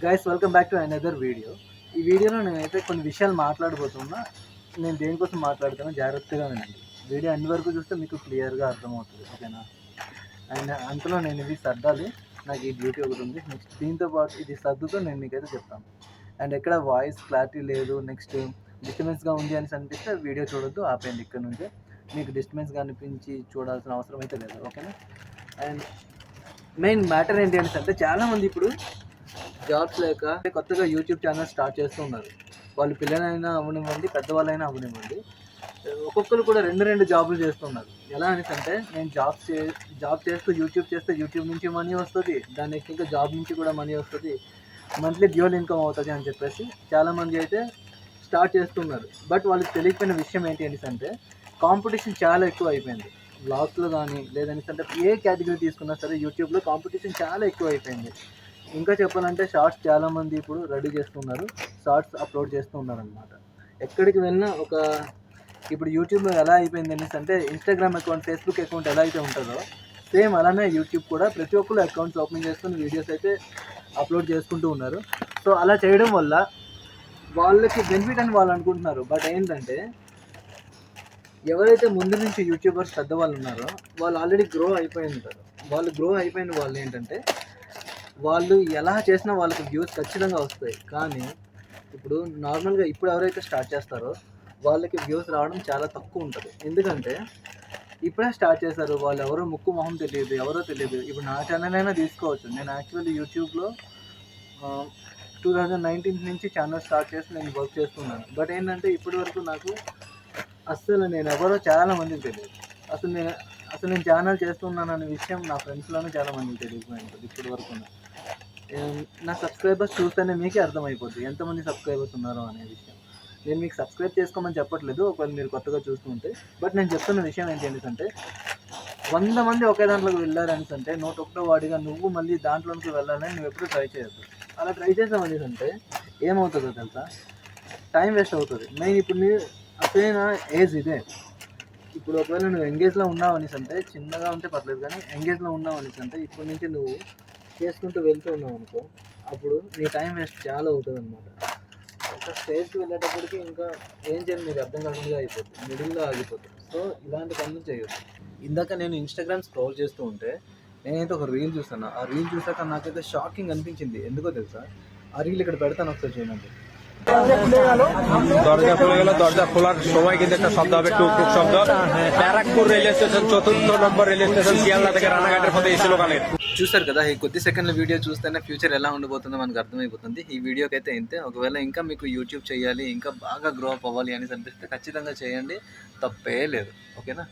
Guys welcome back to another video. ఈ వీడియోలో నేనైతే కొన్ని విషయాలు మాట్లాడబోతున్నా. నేను దేనికోసం మాట్లాడుతానో జాగ్రత్తగా వినండి. వీడియో అన్ని వరకు చూస్తే మీకు క్లియర్గా అర్థమవుతుంది, ఓకేనా? అండ్ అంతలో నేను ఇది సర్దాలి. నాకు ఈ డ్యూటీ ఒకటి ఉంది. నెక్స్ట్ దీంతో పాటు ఇది సర్దుతో నేను మీకైతే చెప్తాను. అండ్ ఎక్కడ వాయిస్ క్లారిటీ లేదు, నెక్స్ట్ డిస్టర్బెన్స్గా ఉంది అని అనిపిస్తే వీడియో చూడొద్దు, ఆపేయండి. ఇక్కడ నుంచే మీకు డిస్టర్బెన్స్గా అనిపించి చూడాల్సిన అవసరం అయితే లేదు, ఓకేనా? అండ్ మెయిన్ మ్యాటర్ ఏంటి అంటే చాలామంది ఇప్పుడు జాబ్స్ లేక కొత్తగా యూట్యూబ్ ఛానల్ స్టార్ట్ చేస్తూ ఉన్నారు. వాళ్ళు పిల్లలైనా అవ్వనివ్వండి, పెద్దవాళ్ళైనా అవ్వనివ్వండి, ఒక్కొక్కరు కూడా రెండు జాబులు చేస్తున్నారు. ఎలా అంటే నేను జాబ్ చేస్తూ యూట్యూబ్ చేస్తే యూట్యూబ్ నుంచి మనీ వస్తుంది, దాని నెక్స్ట్ ఇంకా జాబ్ నుంచి కూడా మనీ వస్తుంది, మంత్లీ డ్యూయల్ ఇన్కమ్ అవుతుంది అని చెప్పేసి చాలామంది అయితే స్టార్ట్ చేస్తున్నారు. బట్ వాళ్ళకి తెలియకపోయిన విషయం ఏంటి అంటే కాంపిటీషన్ చాలా ఎక్కువ అయిపోయింది. బ్లాగ్స్లో కానీ లేదంటే ఏ కేటగిరీ తీసుకున్నా సరే యూట్యూబ్లో కాంపిటీషన్ చాలా ఎక్కువ అయిపోయింది. ఇంకా చెప్పాలంటే షార్ట్స్ చాలామంది ఇప్పుడు రెడీ చేస్తున్నారు, షార్ట్స్ అప్లోడ్ చేస్తున్నారు అనమాట. ఎక్కడికి వెళ్ళినా ఇప్పుడు యూట్యూబ్లో ఎలా అయిపోయింది అంటే ఇన్స్టాగ్రామ్ అకౌంట్, ఫేస్బుక్ అకౌంట్ ఎలా అయితే ఉంటుందో సేమ్ అలానే యూట్యూబ్ కూడా ప్రతి ఒక్కరు అకౌంట్స్ ఓపెన్ చేసుకుని వీడియోస్ అయితే అప్లోడ్ చేసుకుంటూ ఉన్నారు. సో అలా చేయడం వల్ల వాళ్ళకి బెనిఫిట్ అని వాళ్ళు అనుకుంటున్నారు. బట్ ఏంటంటే ఎవరైతే ముందు నుంచి యూట్యూబర్స్ పెద్దవాళ్ళు ఉన్నారో వాళ్ళు ఆల్రెడీ గ్రో అయిపోయి ఉంటారు. గ్రో అయిపోయిన వాళ్ళు ఏంటంటే వాళ్ళు ఎలా చేసినా వాళ్ళకి వ్యూస్ ఖచ్చితంగా వస్తాయి. కానీ ఇప్పుడు నార్మల్గా ఇప్పుడు ఎవరైతే స్టార్ట్ చేస్తారో వాళ్ళకి వ్యూస్ రావడం చాలా తక్కువ ఉంటుంది. ఎందుకంటే ఇప్పుడే స్టార్ట్ చేశారు, వాళ్ళు ఎవరో ముక్కు మొహం తెలియదు, ఎవరో తెలియదు. ఇప్పుడు నా ఛానల్ అయినా తీసుకోవచ్చు. నేను యాక్చువల్లీ యూట్యూబ్లో 2019 నుంచి ఛానల్ స్టార్ట్ చేసి నేను వర్క్ చేస్తున్నాను. బట్ ఏంటంటే ఇప్పటి వరకు నాకు అస్సలు నేను ఎవరో చాలామందికి తెలియదు. అసలు నేను ఛానల్ చేస్తున్నాను అనే విషయం నా ఫ్రెండ్స్లోనే చాలామందికి తెలియకపోయి ఉంటుంది ఇప్పటి వరకు. నా సబ్స్క్రైబర్స్ చూస్తేనే మీకే అర్థమైపోద్ది ఎంతమంది సబ్స్క్రైబర్స్ ఉన్నారో అనే విషయం. నేను మీకు సబ్స్క్రైబ్ చేసుకోమని చెప్పట్లేదు ఒకవేళ మీరు కొత్తగా చూస్తుంటే. బట్ నేను చెప్తున్న విషయం ఏంటంటే 100 మంది ఒకే దాంట్లోకి వెళ్ళారని అంటే 101వ వాడిగా నువ్వు మళ్ళీ దాంట్లోకి వెళ్ళాలని నువ్వు ఎప్పుడు ట్రై చేయొద్దు. అలా ట్రై చేసామని అంటే ఏమవుతుందో తెలుసా, టైం వేస్ట్ అవుతుంది. మెయిన్ ఇప్పుడు నీ అసలైన ఏజ్ ఇదే. ఇప్పుడు ఒకవేళ నువ్వు ఎంగేజ్లో ఉన్నావు అంటే చిన్నగా ఉంటే పర్లేదు, కానీ ఎంగేజ్లో ఉన్నావు అంటే ఇప్పటి నుంచి నువ్వు చేసుకుంటూ వెళ్తూ ఉన్నావు అనుకో, అప్పుడు నీ టైం వేస్ట్ చాలా అవుతుంది అనమాట. ఒక స్టేజ్కి వెళ్ళేటప్పటికి ఇంకా ఏం చేయాలి మీకు అర్థం కాకుండా అయిపోతుంది, మిడిల్లో ఆగిపోతుంది. సో ఇలాంటి పనులు చేయొద్దు. ఇందాక నేను ఇన్స్టాగ్రామ్ స్క్రోల్ చేస్తూ ఉంటే నేనైతే ఒక రీల్ చూస్తాను. ఆ రీల్ చూసాక నాకైతే షాకింగ్ అనిపించింది. ఎందుకో తెలుసా, ఆ రీల్ ఇక్కడ పెడతాను, ఒకసారి చూడండి. দরজা খুলে গেল, দরজা খোলার সময় কিন্তু একটা শব্দ হবে, টুক টুক শব্দ। ব্যারাকপুর রেল স্টেশন, 4th নম্বর রেল స్టేషన్, শিয়ালদা থেকে రాణాఘাটের పথে ఏసీ లోకాలే. చూస్తారు కదా, ఈ కొద్ది సెకండ్ల వీడియో చూస్తేనే ఫ్యూచర్ ఎలా ఉండబోతుందో మనకు అర్థమైపోతుంది. ఈ వీడియోకి అయితే ఇంతే. ఒకవేళ ఇంకా మీకు యూట్యూబ్ చేయాలి, ఇంకా బాగా గ్రో అప్ అవ్వాలి అని అనిపిస్తే ఖచ్చితంగా చేయండి, తప్పే లేదు, ఓకేనా?